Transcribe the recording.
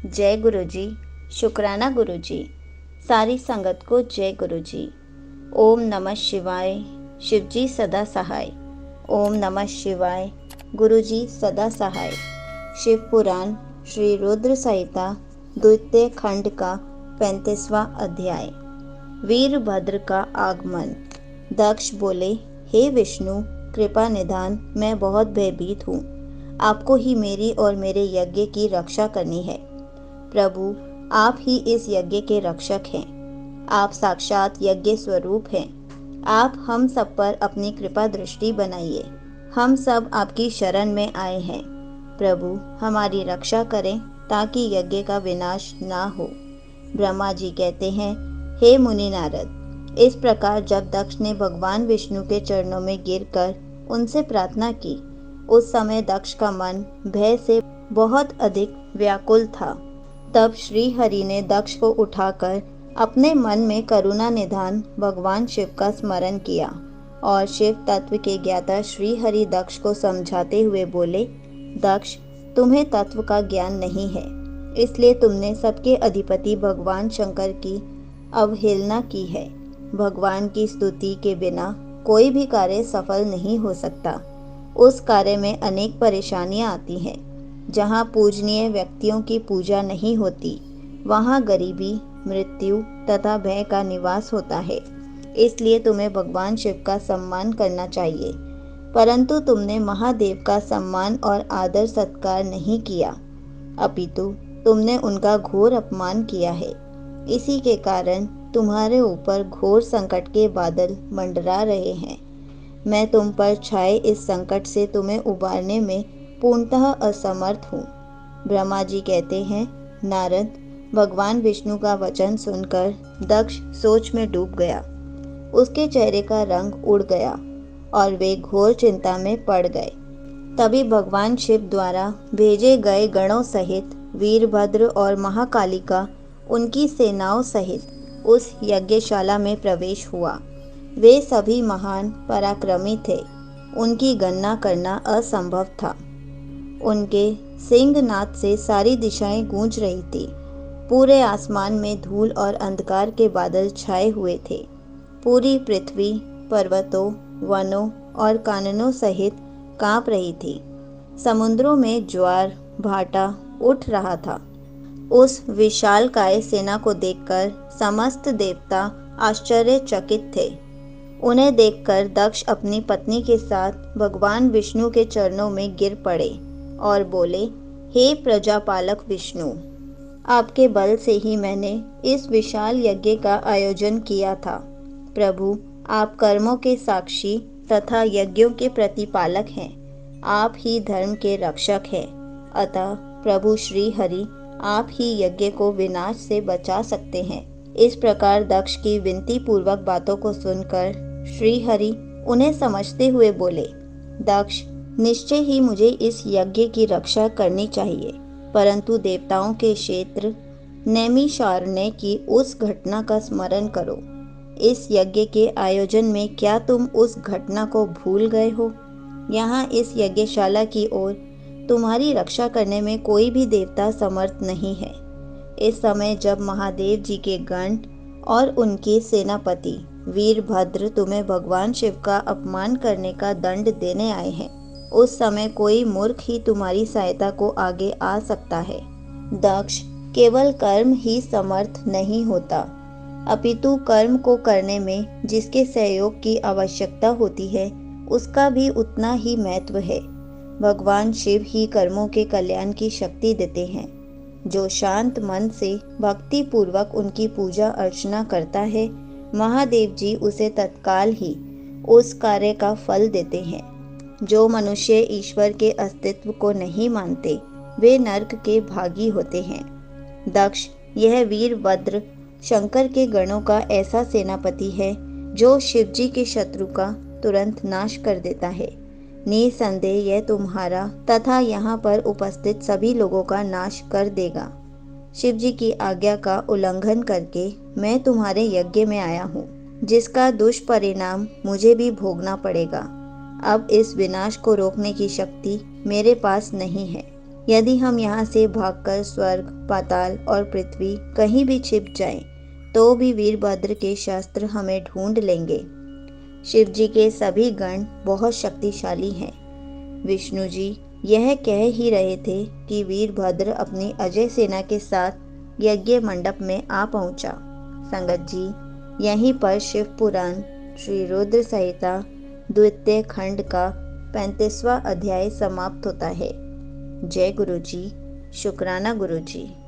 जय गुरु जी। शुक्राना गुरु जी। सारी संगत को जय गुरु जी। ओम नमः शिवाय। शिव जी सदा सहाय। ओम नमः शिवाय। गुरु जी सदा सहाय। शिव पुराण श्री रुद्र संहिता द्वितीय खंड का 35वां अध्याय। वीरभद्र का आगमन। दक्ष बोले, हे विष्णु कृपा निधान, मैं बहुत भयभीत हूँ। आपको ही मेरी और मेरे यज्ञ की रक्षा करनी है। प्रभु, आप ही इस यज्ञ के रक्षक हैं। आप साक्षात यज्ञ स्वरूप हैं। आप हम सब पर अपनी कृपा दृष्टि बनाइए। हम सब आपकी शरण में आए हैं। प्रभु, हमारी रक्षा करें ताकि यज्ञ का विनाश ना हो। ब्रह्मा जी कहते हैं, हे मुनि नारद, इस प्रकार जब दक्ष ने भगवान विष्णु के चरणों में गिरकर उनसे प्रार्थना की, उस समय दक्ष का मन भय से बहुत अधिक व्याकुल था। तब श्री हरि ने दक्ष को उठाकर अपने मन में करुणा निधान भगवान शिव का स्मरण किया और शिव तत्व के ज्ञाता श्री हरि दक्ष को समझाते हुए बोले, दक्ष, तुम्हें तत्व का ज्ञान नहीं है, इसलिए तुमने सबके अधिपति भगवान शंकर की अवहेलना की है। भगवान की स्तुति के बिना कोई भी कार्य सफल नहीं हो सकता। उस कार्य में अनेक परेशानियां आती हैं। जहाँ पूजनीय व्यक्तियों की पूजा नहीं होती, वहाँ गरीबी, मृत्यु तथा भय का निवास होता है। इसलिए तुम्हें भगवान शिव का सम्मान करना चाहिए, परंतु तुमने महादेव का सम्मान और आदर सत्कार नहीं किया, अपितु तुमने उनका घोर अपमान किया है। इसी के कारण तुम्हारे ऊपर घोर संकट के बादल मंडरा रहे हैं। मैं तुम पर छाए इस संकट से तुम्हें उबारने में पूर्णतः असमर्थ हूँ। ब्रह्मा जी कहते हैं, नारद, भगवान विष्णु का वचन सुनकर दक्ष सोच में डूब गया। उसके चेहरे का रंग उड़ गया और वे घोर चिंता में पड़ गए। तभी भगवान शिव द्वारा भेजे गए गणों सहित वीरभद्र और महाकालिका उनकी सेनाओं सहित उस यज्ञशाला में प्रवेश हुआ। वे सभी महान पराक्रमी थे। उनकी गणना करना असंभव था। उनके सिंहनाद से सारी दिशाएं गूंज रही थी। पूरे आसमान में धूल और अंधकार के बादल छाए हुए थे। पूरी पृथ्वी पर्वतों, वनों और काननों सहित कांप रही थी। समुद्रों में ज्वार भाटा उठ रहा था। उस विशालकाय सेना को देखकर समस्त देवता आश्चर्यचकित थे। उन्हें देखकर दक्ष अपनी पत्नी के साथ भगवान विष्णु के चरणों में गिर पड़े और बोले, हे प्रजापालक विष्णु, आपके बल से ही मैंने इस विशाल यज्ञ का आयोजन किया था। प्रभु, आप कर्मों के साक्षी तथा यज्ञों के प्रतिपालक हैं। आप ही धर्म के रक्षक हैं। अतः प्रभु श्री हरि, आप ही यज्ञ को विनाश से बचा सकते हैं। इस प्रकार दक्ष की विनती पूर्वक बातों को सुनकर श्री हरि उन्हें समझते हुए बोले, दक्ष, निश्चय ही मुझे इस यज्ञ की रक्षा करनी चाहिए, परंतु देवताओं के क्षेत्र नैमिषारण्य की उस घटना का स्मरण करो। इस यज्ञ के आयोजन में क्या तुम उस घटना को भूल गए हो? यहाँ इस यज्ञशाला की ओर तुम्हारी रक्षा करने में कोई भी देवता समर्थ नहीं है। इस समय जब महादेव जी के गण और उनके सेनापति वीरभद्र तुम्हें भगवान शिव का अपमान करने का दंड देने आए हैं, उस समय कोई मूर्ख ही तुम्हारी सहायता को आगे आ सकता है। दक्ष, केवल कर्म ही समर्थ नहीं होता, अपितु कर्म को करने में जिसके सहयोग की आवश्यकता होती है, उसका भी उतना ही महत्व है। भगवान शिव ही कर्मों के कल्याण की शक्ति देते हैं। जो शांत मन से भक्ति पूर्वक उनकी पूजा अर्चना करता है, महादेव जी उसे तत्काल ही उस कार्य का फल देते हैं। जो मनुष्य ईश्वर के अस्तित्व को नहीं मानते, वे नरक के भागी होते हैं। दक्ष, यह वीरभद्र शंकर के गणों का ऐसा सेनापति है जो शिव जी के शत्रु का तुरंत नाश कर देता है। निसंदेह यह तुम्हारा तथा यहाँ पर उपस्थित सभी लोगों का नाश कर देगा। शिव जी की आज्ञा का उल्लंघन करके मैं तुम्हारे यज्ञ में आया हूँ, जिसका दुष्परिणाम मुझे भी भोगना पड़ेगा। अब इस विनाश को रोकने की शक्ति मेरे पास नहीं है। यदि हम यहाँ से भागकर स्वर्ग, पाताल और पृथ्वी कहीं भी छिप जाएं, तो भी वीरभद्र के शस्त्र हमें ढूंढ लेंगे। शिव जी के सभी गण बहुत शक्तिशाली हैं। विष्णु जी यह कह ही रहे थे कि वीरभद्र अपनी अजय सेना के साथ यज्ञ मंडप में आ पहुंचा। संगत जी, यहीं पर शिव पुराण श्री रुद्र संहिता द्वितीय खंड का 35वां अध्याय समाप्त होता है। जय गुरु जी। शुक्राना गुरु जी।